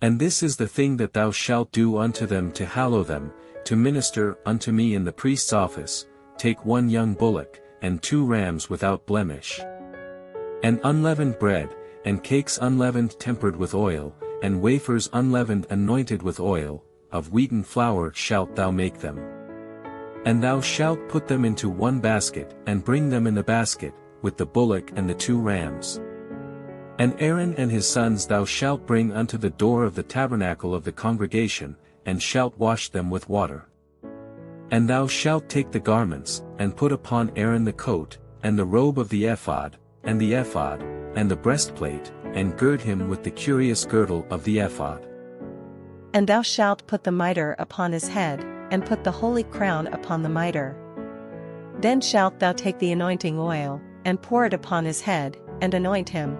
And this is the thing that thou shalt do unto them to hallow them, to minister unto me in the priest's office. Take 1 young bullock, and 2 rams without blemish. And unleavened bread, and cakes unleavened tempered with oil, and wafers unleavened anointed with oil, of wheaten flour shalt thou make them. And thou shalt put them into 1 basket, and bring them in the basket, with the bullock and the 2 rams. And Aaron and his sons thou shalt bring unto the door of the tabernacle of the congregation, and shalt wash them with water. And thou shalt take the garments, and put upon Aaron the coat, and the robe of the ephod, and the breastplate, and gird him with the curious girdle of the ephod. And thou shalt put the mitre upon his head, and put the holy crown upon the mitre. Then shalt thou take the anointing oil, and pour it upon his head, and anoint him.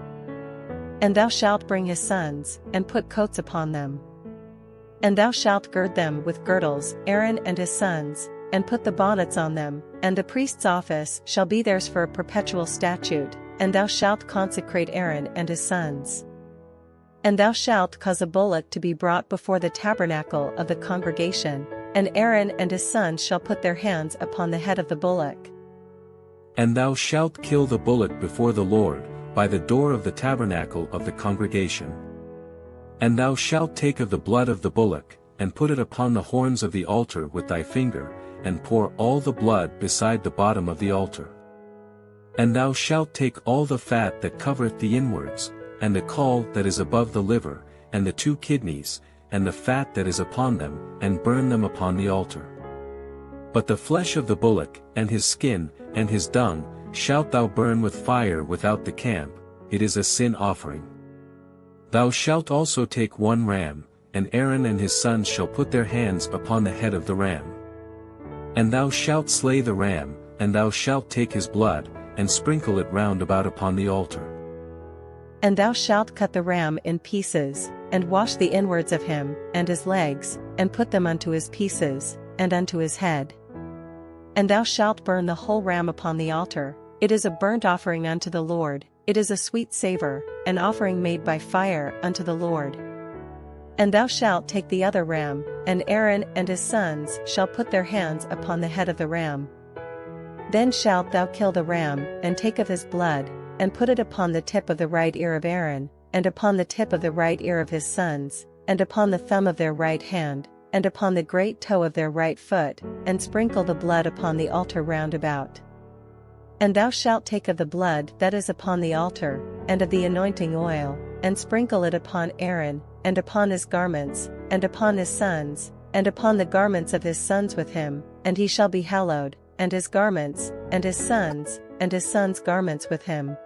And thou shalt bring his sons, and put coats upon them. And thou shalt gird them with girdles, Aaron and his sons, and put the bonnets on them, and the priest's office shall be theirs for a perpetual statute, and thou shalt consecrate Aaron and his sons. And thou shalt cause a bullock to be brought before the tabernacle of the congregation, and Aaron and his sons shall put their hands upon the head of the bullock. And thou shalt kill the bullock before the Lord, by the door of the tabernacle of the congregation. And thou shalt take of the blood of the bullock, and put it upon the horns of the altar with thy finger, and pour all the blood beside the bottom of the altar. And thou shalt take all the fat that covereth the inwards, and the caul that is above the liver, and the 2 kidneys, and the fat that is upon them, and burn them upon the altar. But the flesh of the bullock, and his skin, and his dung, shalt thou burn with fire without the camp, it is a sin offering. Thou shalt also take 1 ram, and Aaron and his sons shall put their hands upon the head of the ram. And thou shalt slay the ram, and thou shalt take his blood, and sprinkle it round about upon the altar. And thou shalt cut the ram in pieces, and wash the inwards of him, and his legs, and put them unto his pieces, and unto his head. And thou shalt burn the whole ram upon the altar. It is a burnt offering unto the Lord, it is a sweet savour, an offering made by fire unto the Lord. And thou shalt take the other ram, and Aaron and his sons shall put their hands upon the head of the ram. Then shalt thou kill the ram, and take of his blood, and put it upon the tip of the right ear of Aaron, and upon the tip of the right ear of his sons, and upon the thumb of their right hand, and upon the great toe of their right foot, and sprinkle the blood upon the altar round about. And thou shalt take of the blood that is upon the altar, and of the anointing oil, and sprinkle it upon Aaron, and upon his garments, and upon his sons, and upon the garments of his sons with him, and he shall be hallowed, and his garments, and his sons' garments with him.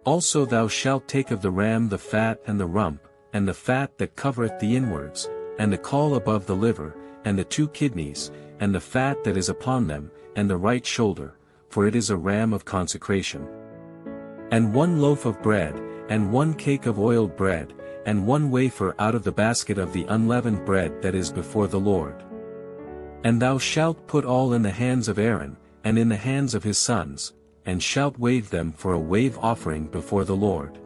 Also thou shalt take of the ram the fat and the rump, and the fat that covereth the inwards, and the caul above the liver, and the 2 kidneys, and the fat that is upon them, and the right shoulder, for it is a ram of consecration. And 1 loaf of bread, and 1 cake of oiled bread, and 1 wafer out of the basket of the unleavened bread that is before the Lord. And thou shalt put all in the hands of Aaron, and in the hands of his sons, and shalt wave them for a wave offering before the Lord.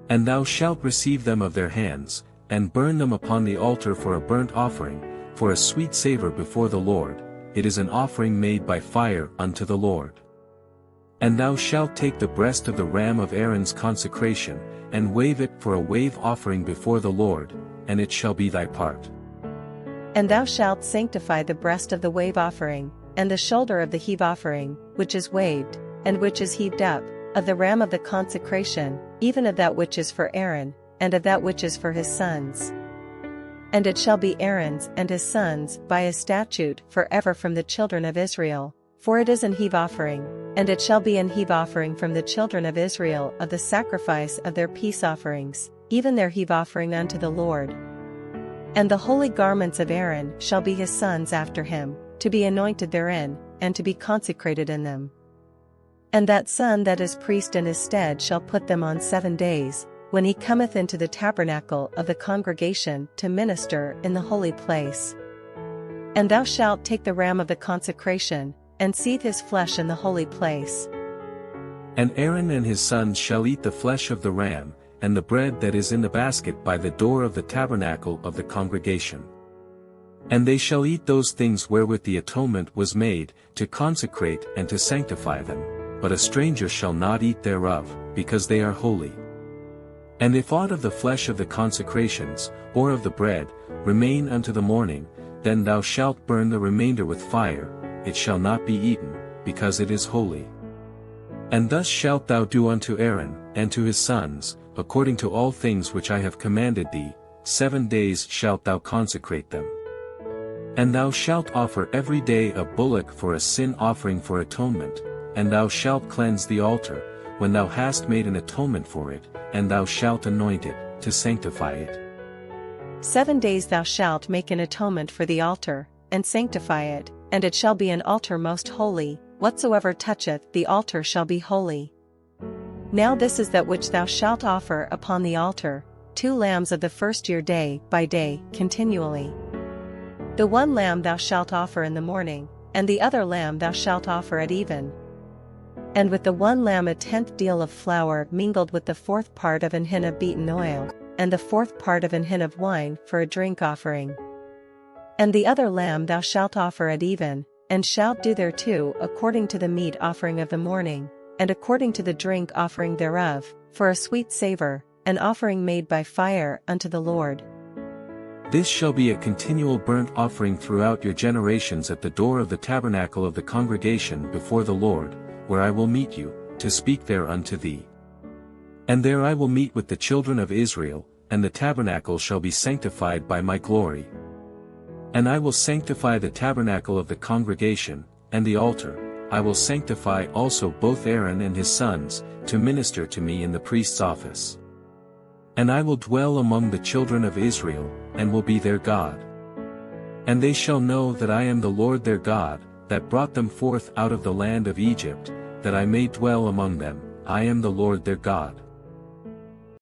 And thou shalt receive them of their hands, and burn them upon the altar for a burnt offering, for a sweet savour before the Lord, it is an offering made by fire unto the Lord. And thou shalt take the breast of the ram of Aaron's consecration, and wave it for a wave offering before the Lord, and it shall be thy part. And thou shalt sanctify the breast of the wave offering, and the shoulder of the heave offering, which is waved, and which is heaved up, of the ram of the consecration, even of that which is for Aaron, and of that which is for his sons. And it shall be Aaron's and his sons by a statute forever from the children of Israel, for it is an heave offering, and it shall be an heave offering from the children of Israel of the sacrifice of their peace offerings, even their heave offering unto the Lord. And the holy garments of Aaron shall be his sons after him, to be anointed therein, and to be consecrated in them. And that son that is priest in his stead shall put them on 7 days, when he cometh into the tabernacle of the congregation to minister in the holy place. And thou shalt take the ram of the consecration, and seethe his flesh in the holy place. And Aaron and his sons shall eat the flesh of the ram, and the bread that is in the basket by the door of the tabernacle of the congregation. And they shall eat those things wherewith the atonement was made, to consecrate and to sanctify them, but a stranger shall not eat thereof, because they are holy. And if aught of the flesh of the consecrations, or of the bread, remain unto the morning, then thou shalt burn the remainder with fire, it shall not be eaten, because it is holy. And thus shalt thou do unto Aaron, and to his sons, according to all things which I have commanded thee, 7 days shalt thou consecrate them. And thou shalt offer every day a bullock for a sin offering for atonement, and thou shalt cleanse the altar, when thou hast made an atonement for it, and thou shalt anoint it, to sanctify it. 7 days thou shalt make an atonement for the altar, and sanctify it, and it shall be an altar most holy, whatsoever toucheth the altar shall be holy. Now this is that which thou shalt offer upon the altar, 2 lambs of the first year day by day, continually. The one lamb thou shalt offer in the morning, and the other lamb thou shalt offer at even. And with the one lamb a 10th deal of flour mingled with the 4th part of an hin of beaten oil, and the 4th part of an hin of wine for a drink offering. And the other lamb thou shalt offer at even, and shalt do thereto according to the meat offering of the morning, and according to the drink offering thereof, for a sweet savour, an offering made by fire unto the Lord. This shall be a continual burnt offering throughout your generations at the door of the tabernacle of the congregation before the Lord, where I will meet you, to speak there unto thee. And there I will meet with the children of Israel, and the tabernacle shall be sanctified by my glory. And I will sanctify the tabernacle of the congregation, and the altar, I will sanctify also both Aaron and his sons, to minister to me in the priest's office. And I will dwell among the children of Israel, and will be their God. And they shall know that I am the Lord their God, that brought them forth out of the land of Egypt, that I may dwell among them, I am the Lord their God.